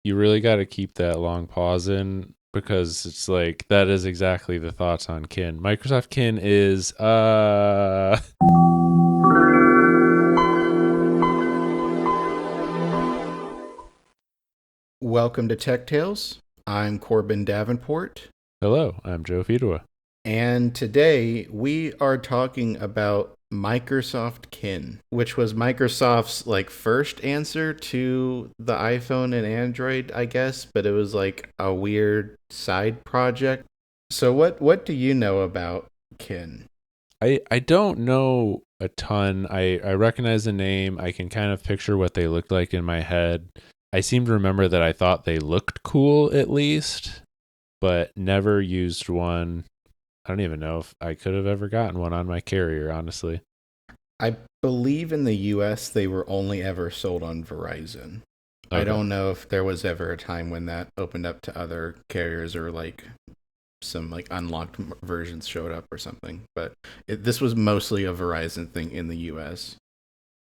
You really got to keep that long pause in because it's like that is exactly the thoughts on kin. Microsoft kin is Welcome to Tech Tales. I'm Corbin Davenport, hello, I'm Joe Fedewa. and today we are talking about Microsoft Kin, which was Microsoft's first answer to the iPhone and Android, I guess, but it was like a weird side project. So what do you know about Kin? I don't know a ton. I recognize the name. I can kind of picture what they looked like in my head. I seem to remember that I thought they looked cool at least, but never used one. I don't even know if I could have ever gotten one on my carrier, honestly. I believe in the US they were only ever sold on Verizon. I Okay. don't know if there was ever a time when that opened up to other carriers or some unlocked versions showed up or something. But this was mostly a Verizon thing in the US.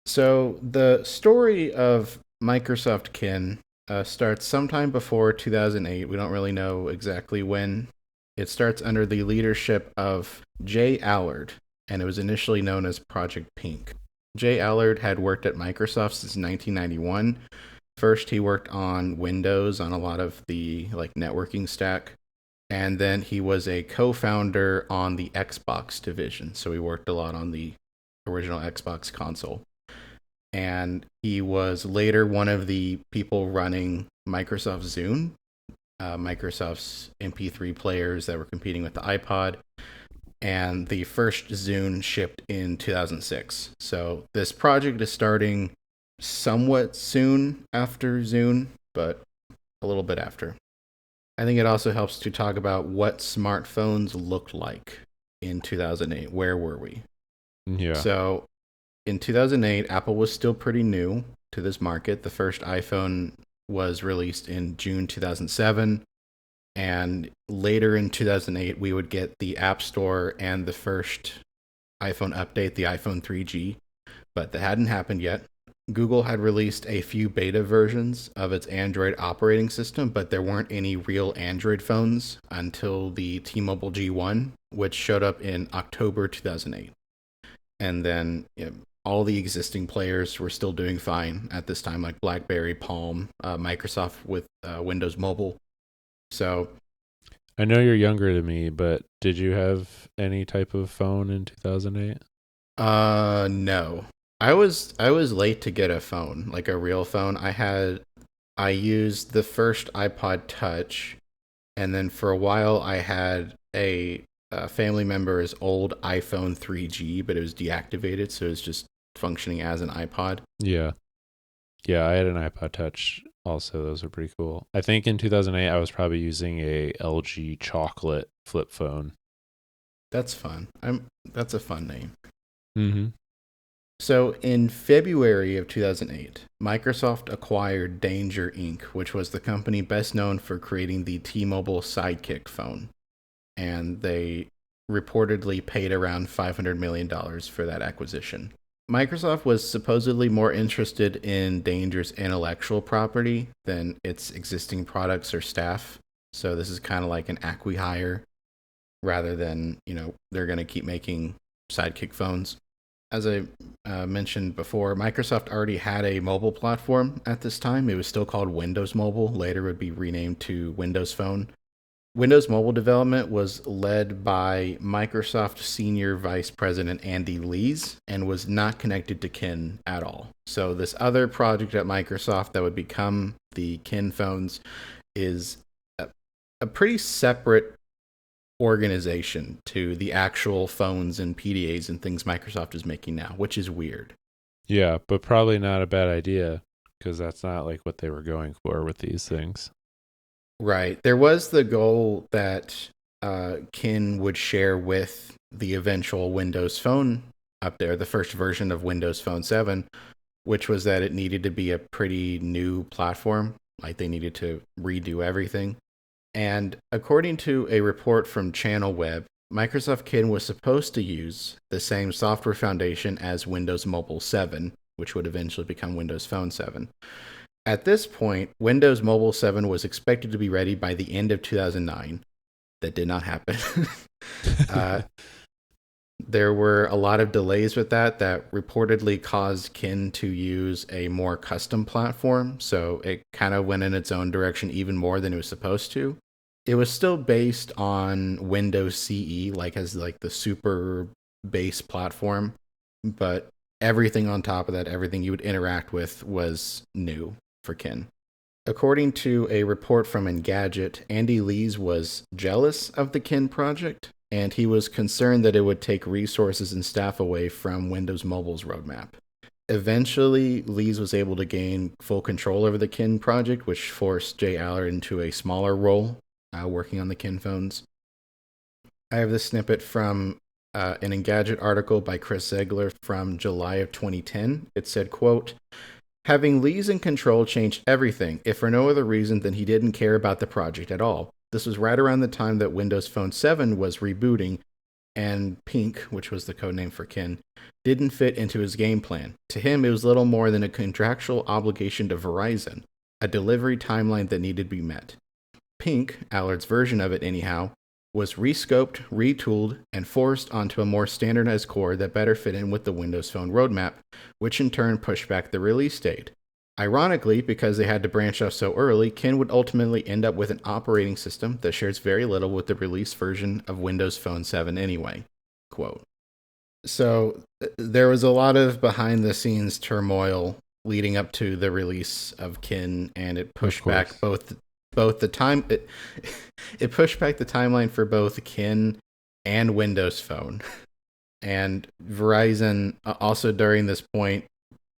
So the story of Microsoft Kin starts sometime before 2008. We don't really know exactly when. It starts under the leadership of Jay Allard, and it was initially known as Project Pink. Jay Allard had worked at Microsoft since 1991. First, he worked on Windows on a lot of the networking stack, and then he was a co-founder on the Xbox division. So he worked a lot on the original Xbox console, and he was later one of the people running Microsoft Zune, Microsoft's MP3 players that were competing with the iPod. And the first Zune shipped in 2006. So this project is starting somewhat soon after Zune, but a little bit after. I think it also helps to talk about what smartphones looked like in 2008. Where were we? Yeah. So in 2008, Apple was still pretty new to this market. The first iPhone was released in June 2007. And later in 2008, we would get the App Store and the first iPhone update, the iPhone 3G, but that hadn't happened yet. Google had released a few beta versions of its Android operating system, but there weren't any real Android phones until the T-Mobile G1, which showed up in October 2008. And then all the existing players were still doing fine at this time, like BlackBerry, Palm, Microsoft with Windows Mobile. So I know you're younger than me, but did you have any type of phone in 2008? no. I was late to get a phone, like a real phone. I used the first iPod Touch, and then for a while I had a family member's old iPhone 3G, but it was deactivated, so it was just functioning as an iPod. Yeah. Yeah, I had an iPod Touch also. Those were pretty cool. I think in 2008 I was probably using a LG chocolate flip phone. That's fun. That's a fun name. Mhm. So in February of 2008, Microsoft acquired Danger Inc., which was the company best known for creating the T-Mobile Sidekick phone, and they reportedly paid around $500 million dollars for that acquisition. Microsoft was supposedly more interested in Danger's intellectual property than its existing products or staff. So this is kind of like an acqui-hire rather than, they're going to keep making Sidekick phones. As I mentioned before, Microsoft already had a mobile platform at this time. It was still called Windows Mobile. Later, it would be renamed to Windows Phone. Windows Mobile development was led by Microsoft Senior Vice President Andy Lees and was not connected to Kin at all. So, this other project at Microsoft that would become the Kin phones is a pretty separate organization to the actual phones and PDAs and things Microsoft is making now, which is weird. Yeah, but probably not a bad idea because that's not like what they were going for with these things. Right. There was the goal that Kin would share with the eventual Windows Phone up there, the first version of Windows Phone 7, which was that it needed to be a pretty new platform. Like they needed to redo everything. And according to a report from Channel Web, Microsoft Kin was supposed to use the same software foundation as Windows Mobile 7, which would eventually become Windows Phone 7. At this point, Windows Mobile 7 was expected to be ready by the end of 2009. That did not happen. uh, there were a lot of delays with that reportedly caused Kin to use a more custom platform, so it kind of went in its own direction even more than it was supposed to. It was still based on Windows CE, like as like the super base platform, but everything on top of that, everything you would interact with was new for Kin. According to a report from Engadget, Andy Lees was jealous of the Kin project, and he was concerned that it would take resources and staff away from Windows Mobile's roadmap. Eventually, Lees was able to gain full control over the Kin project, which forced Jay Allard into a smaller role, working on the Kin phones. I have this snippet from an Engadget article by Chris Zegler from July of 2010. It said, quote, "Having Lees in control changed everything, if for no other reason than he didn't care about the project at all. This was right around the time that Windows Phone 7 was rebooting, and Pink, which was the codename for Kin, didn't fit into his game plan. To him, it was little more than a contractual obligation to Verizon, a delivery timeline that needed to be met. Pink, Allard's version of it anyhow, was rescoped, retooled, and forced onto a more standardized core that better fit in with the Windows Phone roadmap, which in turn pushed back the release date. Ironically, because they had to branch off so early, Kin would ultimately end up with an operating system that shares very little with the release version of Windows Phone 7 anyway." Quote. So there was a lot of behind the scenes turmoil leading up to the release of Kin, and it pushed back both the time it pushed back the timeline for both Kin and Windows Phone. And Verizon also during this point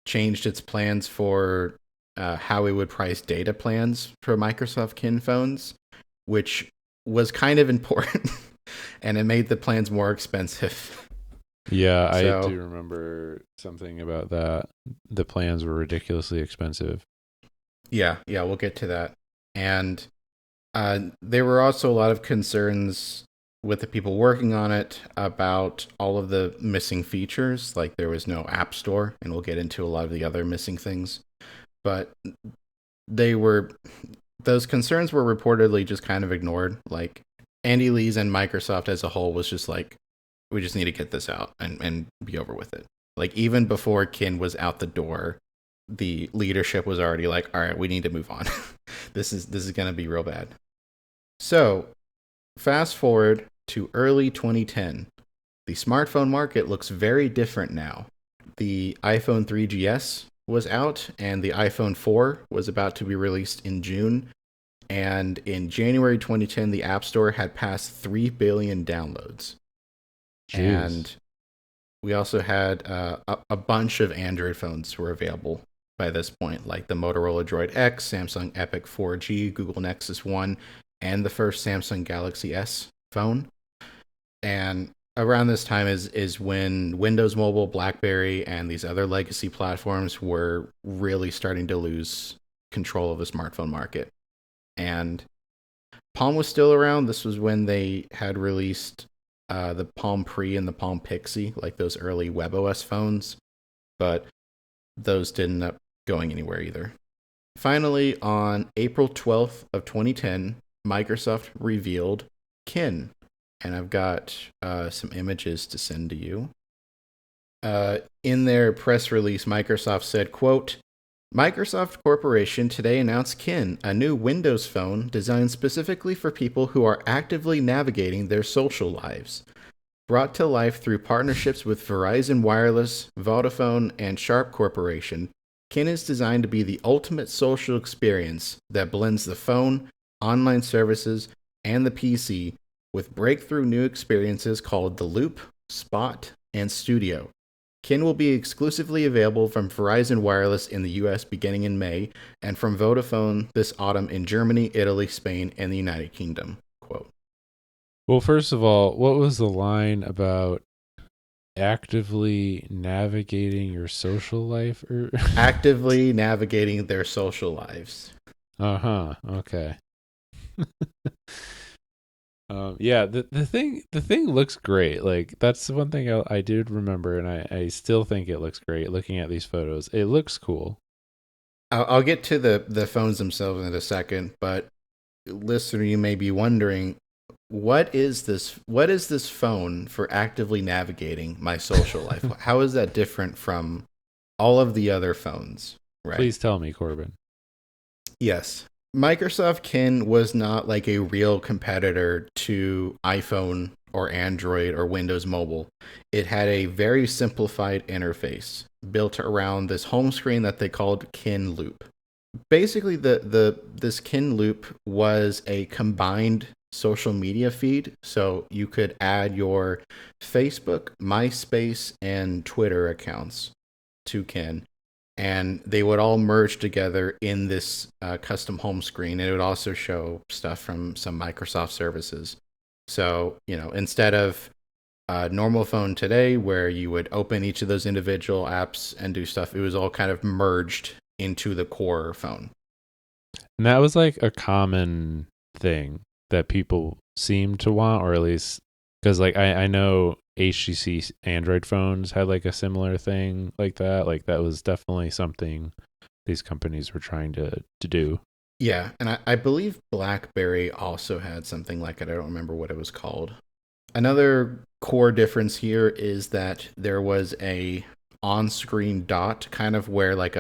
changed its plans for how it would price data plans for Microsoft Kin phones, which was kind of important, and it made the plans more expensive. Yeah, I do remember something about that. The plans were ridiculously expensive. Yeah, we'll get to that. And there were also a lot of concerns with the people working on it about all of the missing features. Like there was no app store, and we'll get into a lot of the other missing things. But those concerns were reportedly just kind of ignored. Like Andy Lees and Microsoft as a whole was just like, we just need to get this out and be over with it. Like even before Kin was out the door, the leadership was already like, all right, we need to move on. This is going to be real bad. So fast forward to early 2010. The smartphone market looks very different now. The iPhone 3GS was out, and the iPhone 4 was about to be released in June. And in January 2010, the App Store had passed 3 billion downloads. Jeez. And we also had a bunch of Android phones were available by this point, like the Motorola Droid X, Samsung Epic 4G, Google Nexus 1, and the first Samsung Galaxy S phone. And around this time is when Windows Mobile, BlackBerry, and these other legacy platforms were really starting to lose control of the smartphone market. And Palm was still around. This was when they had released the Palm Pre and the Palm Pixie, like those early WebOS phones, but those didn't end up going anywhere either. Finally, on April 12th of 2010, Microsoft revealed Kin, and I've got some images to send to you. In their press release, Microsoft said, quote, "Microsoft Corporation today announced Kin, a new Windows phone designed specifically for people who are actively navigating their social lives. Brought to life through partnerships with Verizon Wireless, Vodafone, and Sharp Corporation, Kin is designed to be the ultimate social experience that blends the phone, online services, and the PC with breakthrough new experiences called the Loop, Spot, and Studio. Kin will be exclusively available from Verizon Wireless in the US beginning in May, and from Vodafone this autumn in Germany, Italy, Spain, and the United Kingdom." Quote. Well, first of all, what was the line about actively navigating your social life? Actively navigating their social lives. Okay. Yeah, the thing looks great. Like that's the one thing I did remember, and I still think it looks great. Looking at these photos, it looks cool. I'll get to the phones themselves in a second, but listener, you may be wondering, what is this phone for actively navigating my social life? How is that different from all of the other phones, right? Please tell me, Corbin. Yes. Microsoft Kin was not like a real competitor to iPhone or Android or Windows Mobile. It had a very simplified interface built around this home screen that they called Kin Loop. Basically, the this Kin Loop was a combined social media feed, so you could add your Facebook, MySpace, and Twitter accounts to Kin, and they would all merge together in this custom home screen. And it would also show stuff from some Microsoft services. So, instead of a normal phone today where you would open each of those individual apps and do stuff, it was all kind of merged into the core phone. And that was like a common thing that people seem to want, or at least because like I know HTC Android phones had like a similar thing like that. Like that was definitely something these companies were trying to do. Yeah, and I believe BlackBerry also had something like it. I don't remember what it was called. Another core difference here is that there was a on-screen dot, kind of where like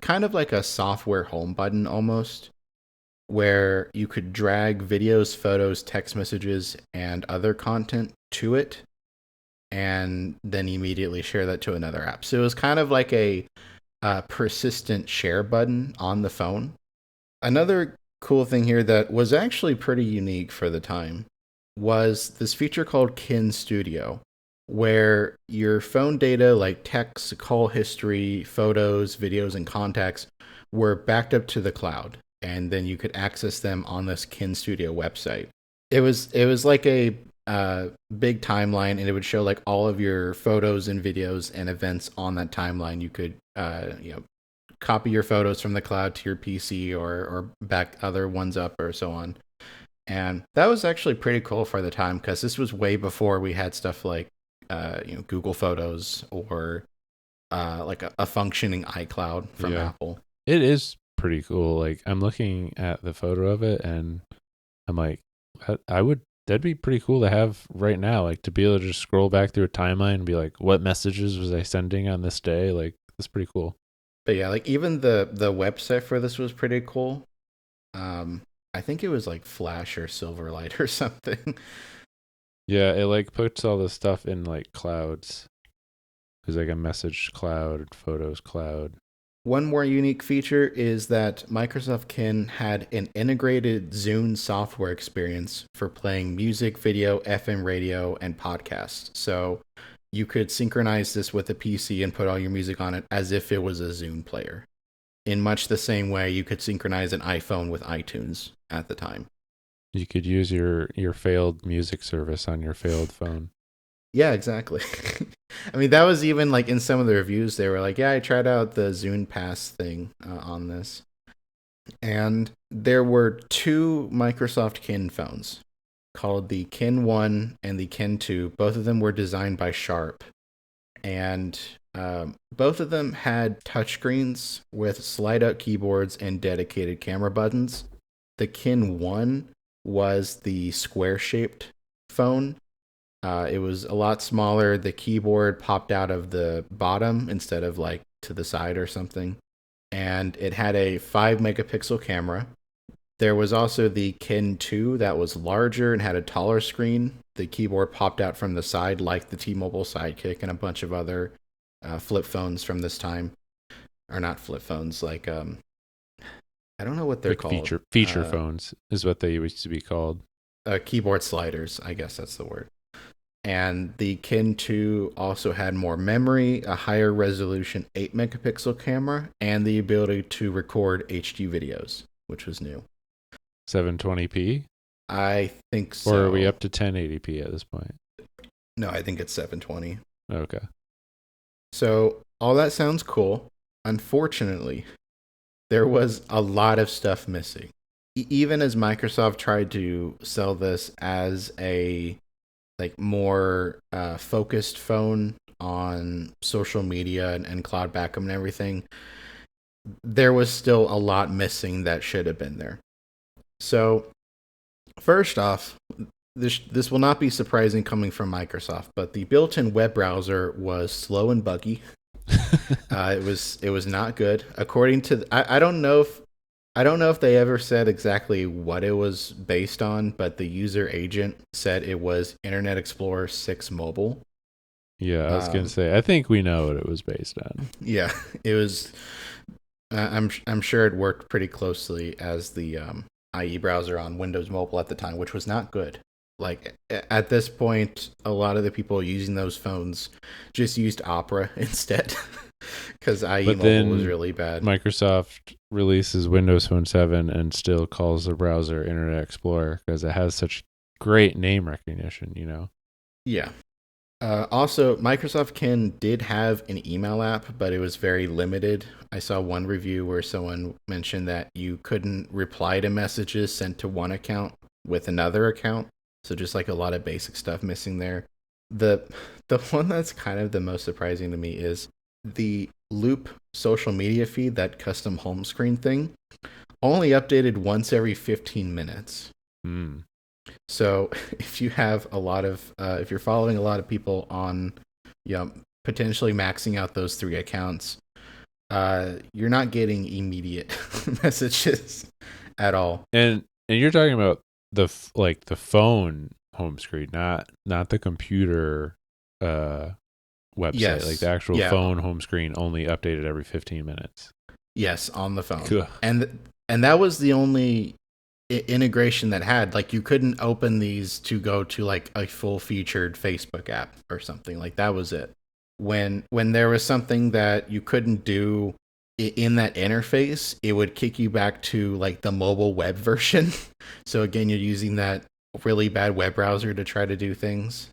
kind of like a software home button almost, where you could drag videos, photos, text messages, and other content to it, and then immediately share that to another app. So it was kind of like a persistent share button on the phone. Another cool thing here that was actually pretty unique for the time was this feature called Kin Studio, where your phone data like text, call history, photos, videos, and contacts were backed up to the cloud, and then you could access them on this Kin Studio website. It was like a big timeline, and it would show like all of your photos and videos and events on that timeline. You could copy your photos from the cloud to your PC, or back other ones up or so on. And that was actually pretty cool for the time, because this was way before we had stuff like Google Photos, or like a functioning iCloud from Yeah. Apple. It is pretty cool. Like I'm looking at the photo of it and I'm like, I would, that'd be pretty cool to have right now. Like to be able to just scroll back through a timeline and be like, what messages was I sending on this day? Like that's pretty cool. But yeah, like even the website for this was pretty cool. I think it was like Flash or Silverlight or something. Yeah. It like puts all the stuff in like clouds. There's like a message cloud, photos cloud. One more unique feature is that Microsoft Kin had an integrated Zune software experience for playing music, video, FM radio, and podcasts. So you could synchronize this with a PC and put all your music on it as if it was a Zune player. In much the same way you could synchronize an iPhone with iTunes at the time. You could use your failed music service on your failed phone. Yeah, exactly. I mean, that was even like in some of the reviews, they were like, yeah, I tried out the Zune Pass thing on this. And there were two Microsoft Kin phones called the Kin 1 and the Kin 2. Both of them were designed by Sharp. And both of them had touchscreens with slide out keyboards and dedicated camera buttons. The Kin 1 was the square shaped phone. It was a lot smaller. The keyboard popped out of the bottom instead of like to the side or something. And it had a 5 megapixel camera. There was also the Kin 2 that was larger and had a taller screen. The keyboard popped out from the side like the T-Mobile Sidekick and a bunch of other flip phones from this time. Or not flip phones, like I don't know what they're Like called. feature phones is what they used to be called. Keyboard sliders, I guess that's the word. And the Kin 2 also had more memory, a higher resolution 8 megapixel camera, and the ability to record HD videos, which was new. 720p? I think Or so. are we up to 1080p at this point? No, I think it's 720. Okay. So all that sounds cool. Unfortunately, there was a lot of stuff missing. Even as Microsoft tried to sell this as a like more focused phone on social media and cloud backup and everything, there was still a lot missing that should have been there. So, first off, this will not be surprising coming from Microsoft, but the built-in web browser was slow and buggy. It was not good. According to I don't know if they ever said exactly what it was based on, but the user agent said it was Internet Explorer 6 mobile. Yeah, I was gonna say. I think we know what it was based on. Yeah, it was. I'm sure it worked pretty closely as the IE browser on Windows Mobile at the time, which was not good. Like at this point, a lot of the people using those phones just used Opera instead because IE But Mobile then was really bad. Microsoft releases Windows Phone 7 and still calls the browser Internet Explorer because it has such great name recognition, you know? Yeah. Also, Microsoft Kin did have an email app, but it was very limited. I saw one review where someone mentioned that you couldn't reply to messages sent to one account with another account. So just like a lot of basic stuff missing there. The the one that's kind of the most surprising to me is the Loop social media feed, that custom home screen thing, only updated once every 15 minutes. Hmm. So if you have a lot of, if you're following a lot of people on, you know, potentially maxing out those 3 accounts, you're not getting immediate messages at all. And you're talking about the phone home screen, not the computer website, Yes. like the actual phone home screen only updated every 15 minutes. Yes, on the phone. Ugh. And that was the only integration that had, like, you couldn't open these to go to like a full featured Facebook app or something. Like that was it. When there was something that you couldn't do in that interface, it would kick you back to like the mobile web version. So again, you're using that really bad web browser to try to do things.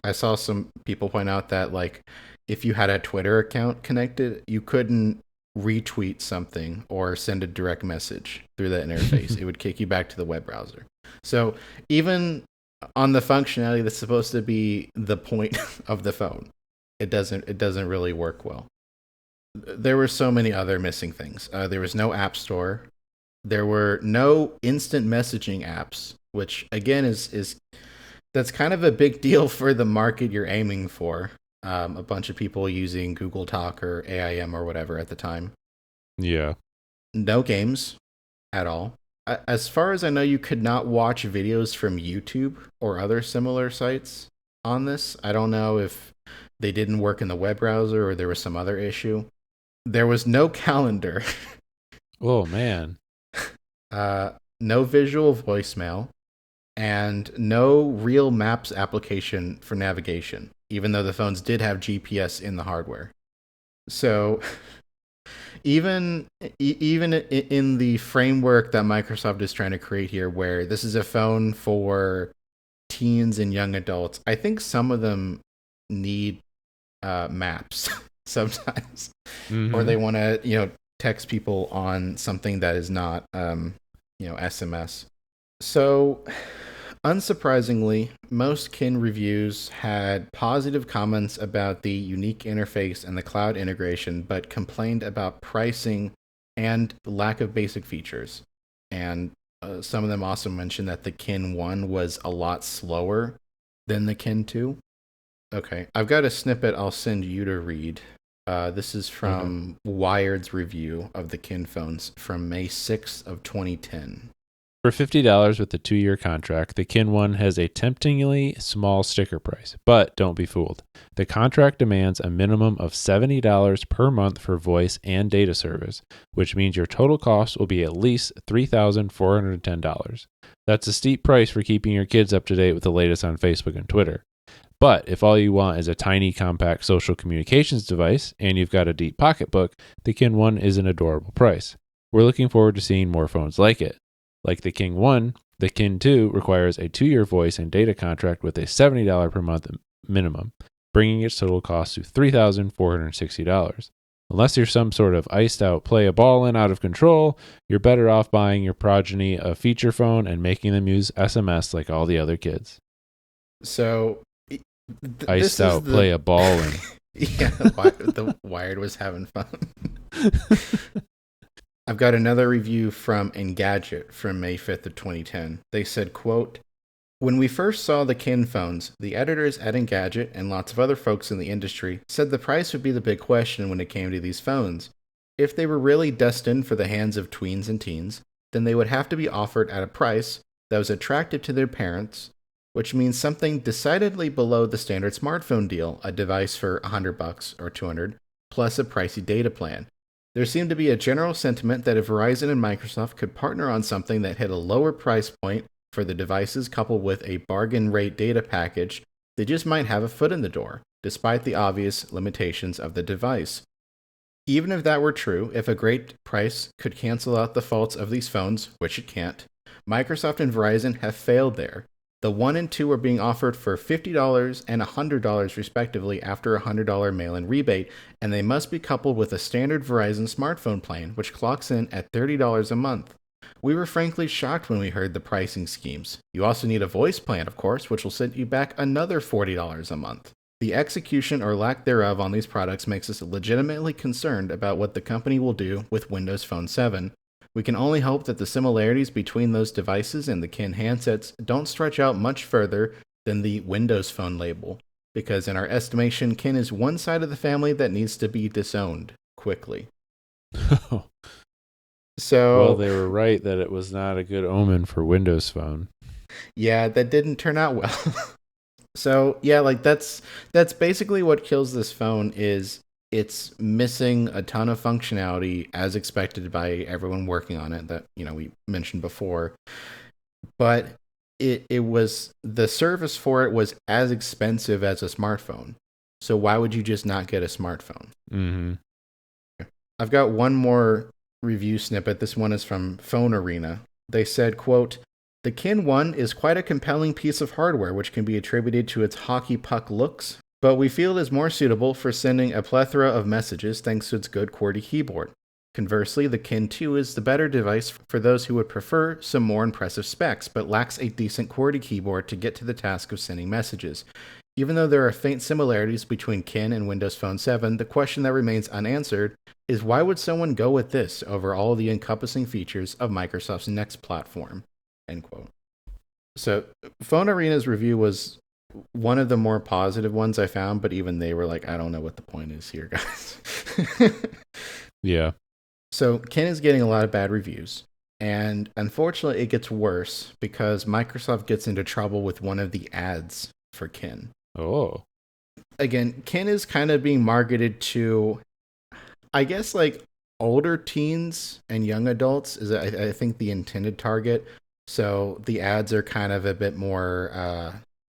I saw some people point out that like if you had a Twitter account connected, you couldn't retweet something or send a direct message through that interface. It would kick you back to the web browser. So even on the functionality that's supposed to be the point of the phone, it doesn't really work well. There were so many other missing things. There was no app store. There were no instant messaging apps, which again is that's kind of a big deal for the market you're aiming for. A bunch of people using Google Talk or AIM or whatever at the time. Yeah. No games at all. As far as I know, you could not watch videos from YouTube or other similar sites on this. I don't know if they didn't work in the web browser or there was some other issue. There was no calendar. Oh, man. No visual voicemail, and no real maps application for navigation, even though the phones did have GPS in the hardware. So even in the framework that Microsoft is trying to create here, where this is a phone for teens and young adults, I think some of them need maps sometimes, or they want to text people on something that is not SMS. So unsurprisingly, most Kin reviews had positive comments about the unique interface and the cloud integration, but complained about pricing and lack of basic features. And some of them also mentioned that the Kin 1 was a lot slower than the Kin 2. Okay, I've got a snippet I'll send you to read. This is from Wired's review of the Kin phones from May 6th of 2010. For $50 with the 2-year contract, the Kin 1 has a temptingly small sticker price, but don't be fooled. The contract demands a minimum of $70 per month for voice and data service, which means your total cost will be at least $3,410. That's a steep price for keeping your kids up to date with the latest on Facebook and Twitter. But if all you want is a tiny, compact social communications device and you've got a deep pocketbook, the Kin 1 is an adorable price. We're looking forward to seeing more phones like it. Like the Kin 1, the Kin 2 requires a 2-year voice and data contract with a $70 per month minimum, bringing its total cost to $3,460. Unless you're some sort of iced out play a ball in out of control, you're better off buying your progeny a feature phone and making them use SMS like all the other kids. So Iced out play a ball in. Yeah, the Wired was having fun. I've got another review from Engadget from May 5th of 2010. They said, quote, when we first saw the Kin phones, the editors at Engadget and lots of other folks in the industry said the price would be the big question when it came to these phones. If they were really destined for the hands of tweens and teens, then they would have to be offered at a price that was attractive to their parents, which means something decidedly below the standard smartphone deal, a device for $100 or $200, plus a pricey data plan. There seemed to be a general sentiment that if Verizon and Microsoft could partner on something that hit a lower price point for the devices coupled with a bargain rate data package, they just might have a foot in the door, despite the obvious limitations of the device. Even if that were true, if a great price could cancel out the faults of these phones, which it can't, Microsoft and Verizon have failed there. The 1 and 2 are being offered for $50 and $100 respectively after a $100 mail-in rebate, and they must be coupled with a standard Verizon smartphone plan, which clocks in at $30 a month. We were frankly shocked when we heard the pricing schemes. You also need a voice plan, of course, which will set you back another $40 a month. The execution or lack thereof on these products makes us legitimately concerned about what the company will do with Windows Phone 7. We can only hope that the similarities between those devices and the Kin handsets don't stretch out much further than the Windows Phone label, because in our estimation, Kin is one side of the family that needs to be disowned quickly. So, well, they were right that it was not a good omen for Windows Phone. Yeah, that didn't turn out well. So, yeah, like that's basically what kills this phone is it's missing a ton of functionality as expected by everyone working on it that, we mentioned before. But it was the service for it was as expensive as a smartphone. So why would you just not get a smartphone? Mm-hmm. I've got one more review snippet. This one is from Phone Arena. They said, quote, the Kin 1 is quite a compelling piece of hardware which can be attributed to its hockey puck looks, but we feel it is more suitable for sending a plethora of messages thanks to its good QWERTY keyboard. Conversely, the Kin 2 is the better device for those who would prefer some more impressive specs, but lacks a decent QWERTY keyboard to get to the task of sending messages. Even though there are faint similarities between Kin and Windows Phone 7, the question that remains unanswered is why would someone go with this over all the encompassing features of Microsoft's next platform? End quote. So, Phone Arena's review was one of the more positive ones I found, but even they were like, I don't know what the point is here, guys. Yeah. So, Kin is getting a lot of bad reviews. And unfortunately, it gets worse because Microsoft gets into trouble with one of the ads for Kin. Oh. Again, Kin is kind of being marketed to, I guess, like older teens and young adults is, I think, the intended target. So the ads are kind of a bit more,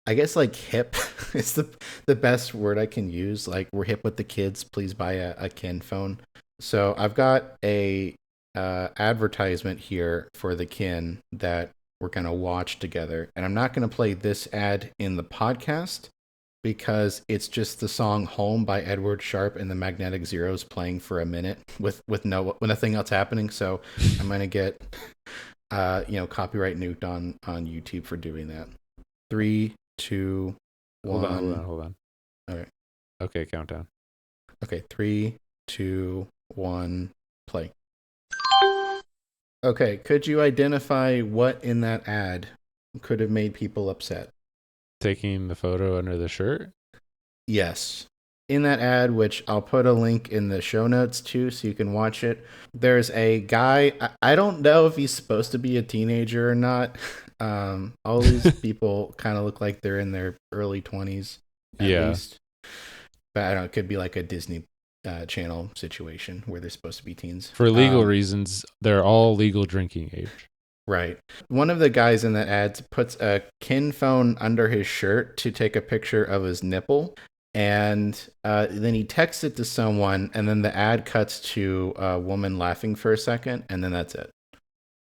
I guess, like hip. It's the best word I can use. Like, we're hip with the kids. Please buy a Kin phone. So I've got a advertisement here for the Kin that we're going to watch together. And I'm not going to play this ad in the podcast because it's just the song Home by Edward Sharpe and the Magnetic Zeros playing for a minute with nothing else happening. So I'm going to get copyright nuked on YouTube for doing that. 3, 2, 1. Hold on. All right. Okay, countdown. Okay, 3, 2, 1, play. Okay, could you identify what in that ad could have made people upset? Taking the photo under the shirt? Yes. In that ad, which I'll put a link in the show notes too, so you can watch it, there's a guy, I don't know if he's supposed to be a teenager or not. All these people kind of look like they're in their early 20s at least. But I don't know, it could be like a Disney Channel situation where they're supposed to be teens. For legal reasons, they're all legal drinking age. Right. One of the guys in that ad puts a Kin phone under his shirt to take a picture of his nipple. And then he texts it to someone, and then the ad cuts to a woman laughing for a second, and then that's it.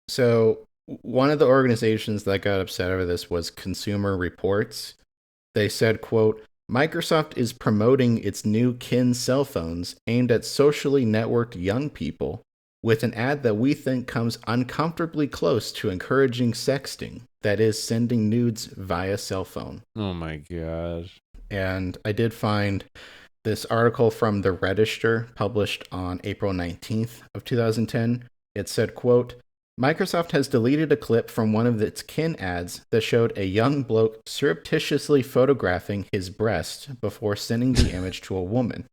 So one of the organizations that got upset over this was Consumer Reports. They said, quote, Microsoft is promoting its new Kin cell phones aimed at socially networked young people with an ad that we think comes uncomfortably close to encouraging sexting, that is, sending nudes via cell phone. Oh my gosh. And I did find This article from the Register, published on April 19th of 2010, it said, quote, Microsoft has deleted a clip from one of its Kin ads that showed a young bloke surreptitiously photographing his breast before sending the image to a woman.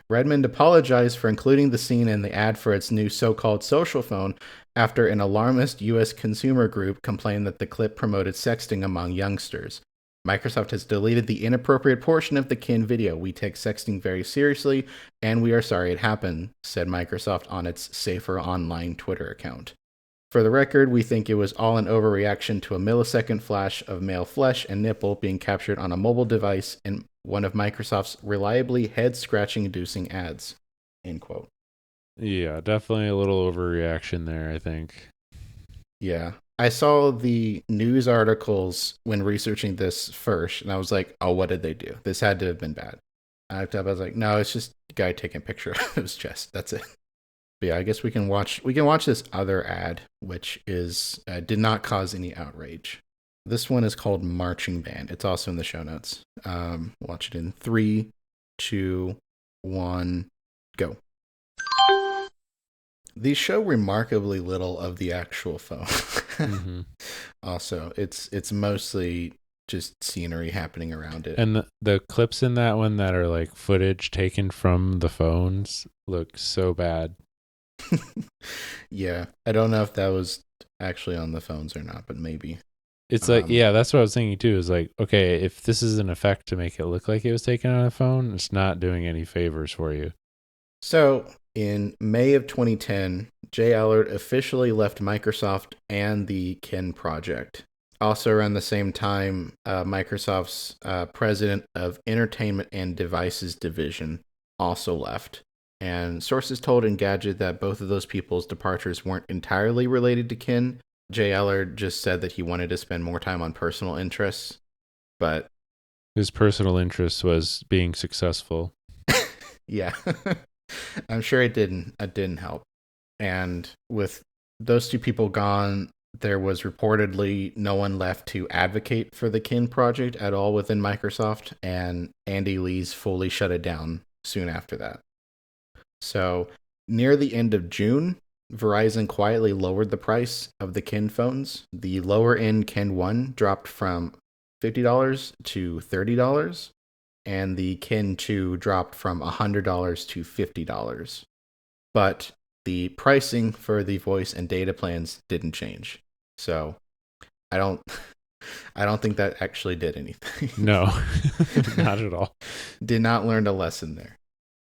Redmond apologized for including the scene in the ad for its new so-called social phone after an alarmist U.S. consumer group complained that the clip promoted sexting among youngsters. Microsoft has deleted the inappropriate portion of the Kin video. We take sexting very seriously, and we are sorry it happened, said Microsoft on its Safer Online Twitter account. For the record, we think it was all an overreaction to a millisecond flash of male flesh and nipple being captured on a mobile device in one of Microsoft's reliably head-scratching inducing ads. End quote. Yeah, definitely a little overreaction there, I think. Yeah. I saw the news articles when researching this first, and I was like, oh, what did they do? This had to have been bad. I looked up, I was like, no, it's just a guy taking a picture of his chest. That's it. But yeah, I guess we can watch this other ad, which is did not cause any outrage. This one is called Marching Band. It's also in the show notes. Watch it in 3, 2, 1, go. These show remarkably little of the actual phone. Mm-hmm. Also, it's mostly just scenery happening around it. And the clips in that one that are like footage taken from the phones look so bad. Yeah, I don't know if that was actually on the phones or not, but maybe. It's like, yeah, that's what I was thinking too. Is like, okay, if this is an effect to make it look like it was taken on a phone, it's not doing any favors for you. So in May of 2010, Jay Allard officially left Microsoft and the Kin project. Also around the same time, Microsoft's president of Entertainment and Devices division also left. And sources told Engadget that both of those people's departures weren't entirely related to Kin. Jay Allard just said that he wanted to spend more time on personal interests, but his personal interest was being successful. Yeah. I'm sure it didn't help. And with those two people gone, there was reportedly no one left to advocate for the Kin project at all within Microsoft, and Andy Lees fully shut it down soon after that. So, near the end of June, Verizon quietly lowered the price of the Kin phones. The lower end Kin 1 dropped from $50 to $30, and the Kin 2 dropped from $100 to $50. But the pricing for the voice and data plans didn't change. So, I don't think that actually did anything. No, not at all. Did not learn a lesson there.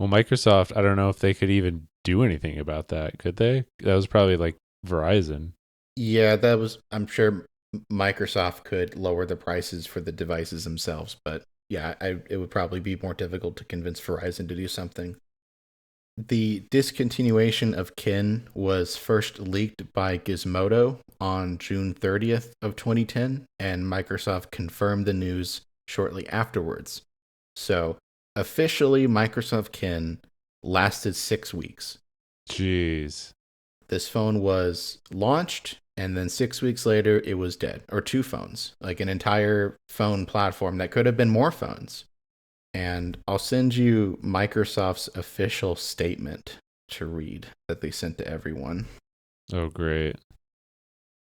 Well, Microsoft, I don't know if they could even do anything about that, could they? That was probably like Verizon. Yeah, I'm sure Microsoft could lower the prices for the devices themselves, but yeah, it would probably be more difficult to convince Verizon to do something. The discontinuation of Kin was first leaked by Gizmodo on June 30th of 2010, and Microsoft confirmed the news shortly afterwards. So, officially, Microsoft Kin lasted 6 weeks. Jeez. This phone was launched, and then 6 weeks later, it was dead. Or 2 phones. Like an entire phone platform that could have been more phones. And I'll send you Microsoft's official statement to read that they sent to everyone. Oh, great.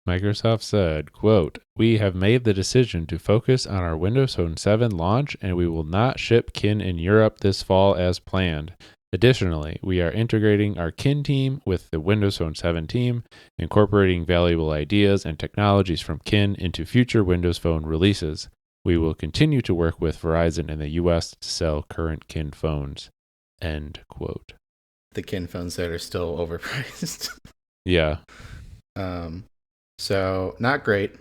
Microsoft said, quote, "We have made the decision to focus on our Windows Phone 7 launch, and we will not ship Kin in Europe this fall as planned. Additionally, we are integrating our Kin team with the Windows Phone 7 team, incorporating valuable ideas and technologies from Kin into future Windows Phone releases. We will continue to work with Verizon in the U.S. to sell current Kin phones." End quote. The Kin phones that are still overpriced. Yeah. So, not great.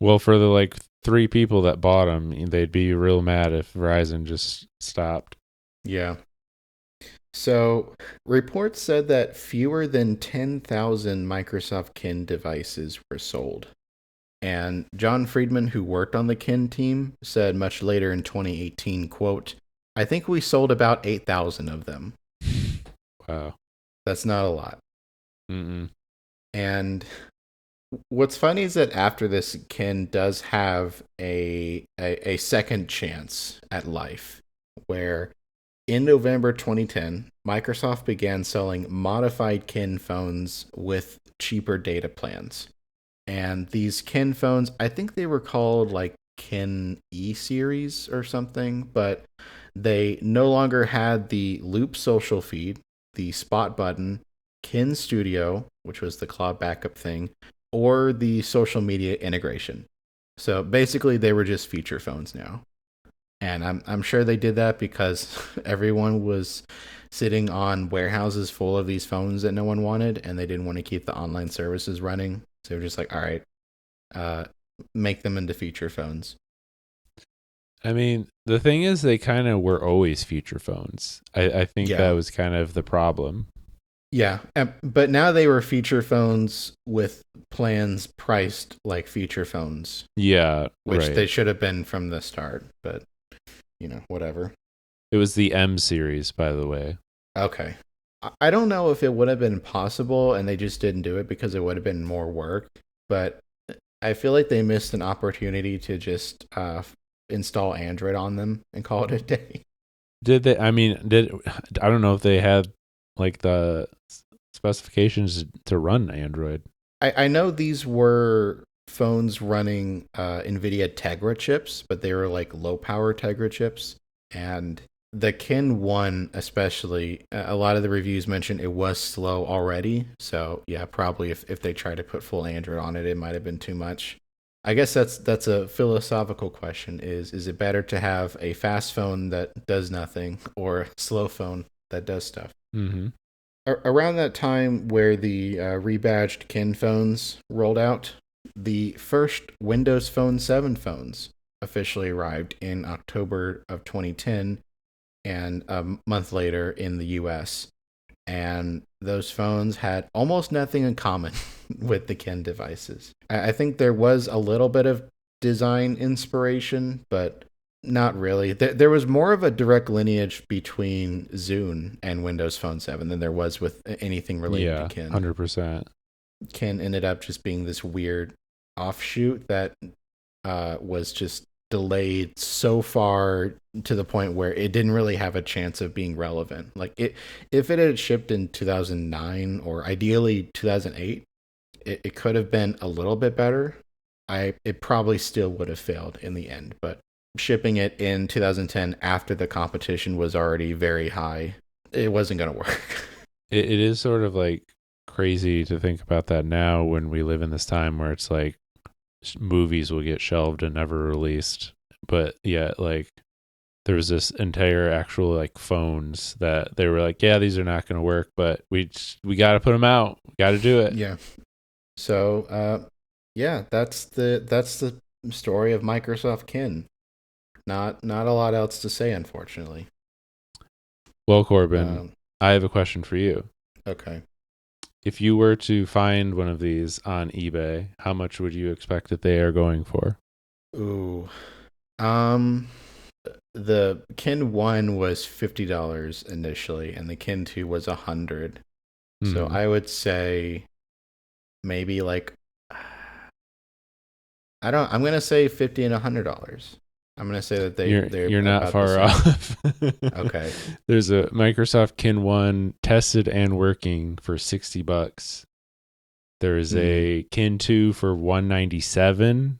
Well, for the 3 people that bought them, they'd be real mad if Verizon just stopped. Yeah. So, reports said that fewer than 10,000 Microsoft Kin devices were sold. And John Friedman, who worked on the Kin team, said much later in 2018, quote, "I think we sold about 8,000 of them." Wow. That's not a lot. Mm-mm. And what's funny is that after this, Kin does have a second chance at life, where In November 2010, Microsoft began selling modified Kin phones with cheaper data plans. And these Kin phones, I think they were called like Kin E series or something, but they no longer had the Loop social feed, the Spot button, Kin Studio, which was the cloud backup thing, or the social media integration. So basically, they were just feature phones now. And I'm sure they did that because everyone was sitting on warehouses full of these phones that no one wanted, and they didn't want to keep the online services running. So they're just like, all right, uh, make them into feature phones. I mean, the thing is, they kind of were always feature phones. I think that Yeah, was kind of the problem. yeah. But now they were feature phones with plans priced like feature phones, Yeah, which right. they should have been from the start. But whatever. It was the M series, by the way. Okay. I don't know if it would have been possible and they just didn't do it because it would have been more work, but I feel like they missed an opportunity to just install Android on them and call it a day. Did they? I mean, I don't know if they had like the specifications to run Android. I know these were phones running NVIDIA Tegra chips, but they were like low power Tegra chips. And the Kin 1, especially, a lot of the reviews mentioned it was slow already. So, yeah, probably if they tried to put full Android on it, it might have been too much. I guess that's a philosophical question is it better to have a fast phone that does nothing or a slow phone that does stuff? Mm-hmm. Around that time where the rebadged Kin phones rolled out, the first Windows Phone 7 phones officially arrived in October of 2010 and a month later in the US. And those phones had almost nothing in common with the Kin devices. I think there was a little bit of design inspiration, but not really. There was more of a direct lineage between Zune and Windows Phone 7 than there was with anything related to Yeah, Kin. 100%. Kin ended up just being this weird offshoot that was just delayed so far to the point where it didn't really have a chance of being relevant. Like if it had shipped in 2009 or ideally 2008, it could have been a little bit better. It probably still would have failed in the end, but shipping it in 2010 after the competition was already very high, it wasn't going to work. It is sort of like crazy to think about that now when we live in this time where it's like movies will get shelved and never released. But yeah, like there was this entire actual like phones that they were like, yeah, these are not going to work, but we got to put them out. Got to do it. Yeah. So, yeah, that's the story of Microsoft Kin. Not a lot else to say, unfortunately. Well, Corbin, Um, I have a question for you. okay. If you were to find one of these on eBay, how much would you expect that they are going for? Ooh. Um, the Kin 1 was $50 initially, and the Kin 2 was 100. So Hmm. I would say maybe like I'm gonna say 50 and $100. I'm gonna say that they're You're not about the far same. off. Okay. There's a Microsoft Kin 1 tested and working for $60. There's Hmm. a Kin 2 for 197.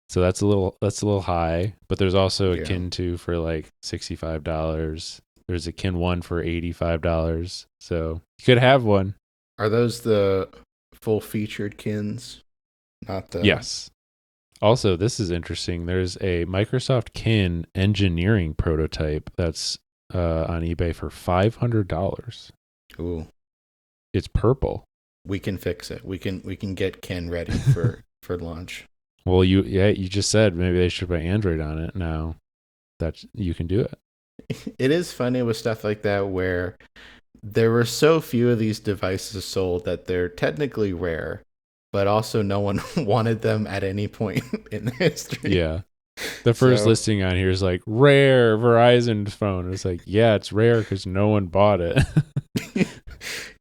So that's a little high, but there's also a Yeah. Kin 2 for like $65. There's a Kin 1 for $85. So you could have one. Are those the full featured Kins? Not the. Yes. Also, this is interesting. There's a Microsoft Kin engineering prototype that's on eBay for $500. Ooh, It's purple. we can fix it. We can get Ken ready for launch. Well, you just said maybe they should put Android on it. Now that you can do it. It is funny with stuff like that where there were so few of these devices sold that they're technically rare, but also no one wanted them at any point in history. Yeah. The first So listing on here is like rare Verizon phone. It's like, yeah, it's rare because no one bought it.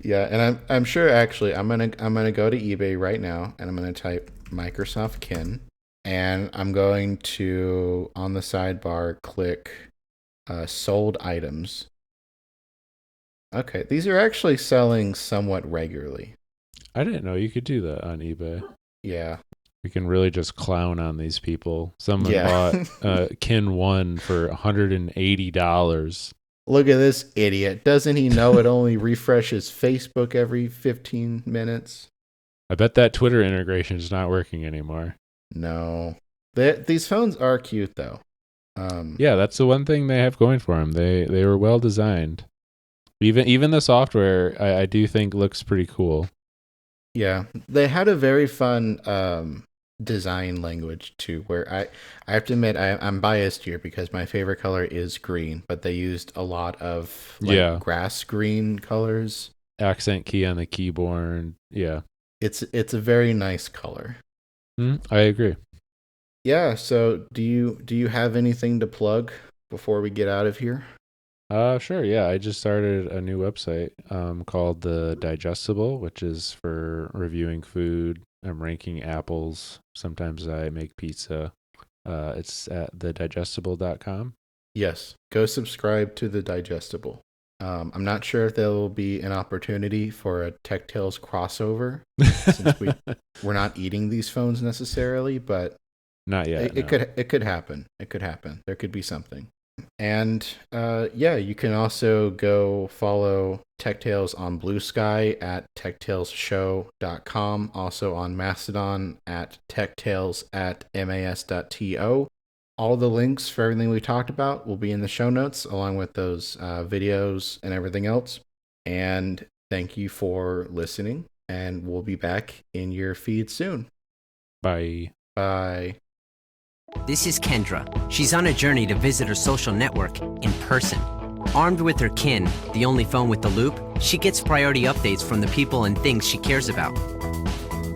yeah, and I'm sure actually I'm gonna go to eBay right now and I'm gonna type Microsoft Kin and I'm going to on the sidebar click sold items. Okay, these are actually selling somewhat regularly. I didn't know you could do that on eBay. Yeah. We can really just clown on these people. Someone Yeah. bought Kin 1 for $180. Look at this idiot. Doesn't he know it only refreshes Facebook every 15 minutes? I bet that Twitter integration is not working anymore. No. These phones are cute, though. Yeah, that's the one thing they have going for them. They were well designed. Even the software, I do think looks pretty cool. Yeah, they had a very fun design language too. Where I have to admit I'm biased here because my favorite color is green, but they used a lot of grass green colors. Accent key on the keyboard. Yeah, it's a very nice color. I agree. Yeah. So do you have anything to plug before we get out of here? Sure. Yeah, I just started a new website called The Digestible, which is for reviewing food. I'm ranking apples. Sometimes I make pizza. It's at thedigestible.com. Yes, go subscribe to The Digestible. I'm not sure if there will be an opportunity for a Tech Tales crossover since we're not eating these phones necessarily, but not yet. It could happen. It could happen. There could be something. And yeah, you can also go follow Tech Tales on Blue Sky at techtalesshow.com, also on Mastodon at techtales@mas.to. All the links for everything we talked about will be in the show notes, along with those videos and everything else. And thank you for listening, and we'll be back in your feed soon. Bye. Bye. This is Kendra. She's on a journey to visit her social network in person. Armed with her Kin, the only phone with the loop, she gets priority updates from the people and things she cares about.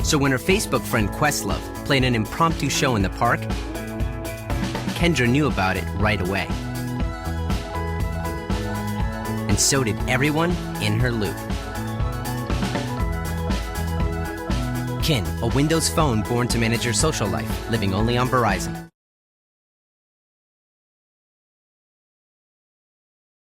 So when her Facebook friend Questlove played an impromptu show in the park, Kendra knew about it right away. And so did everyone in her loop. Kin, a Windows phone born to manage your social life, living only on Verizon.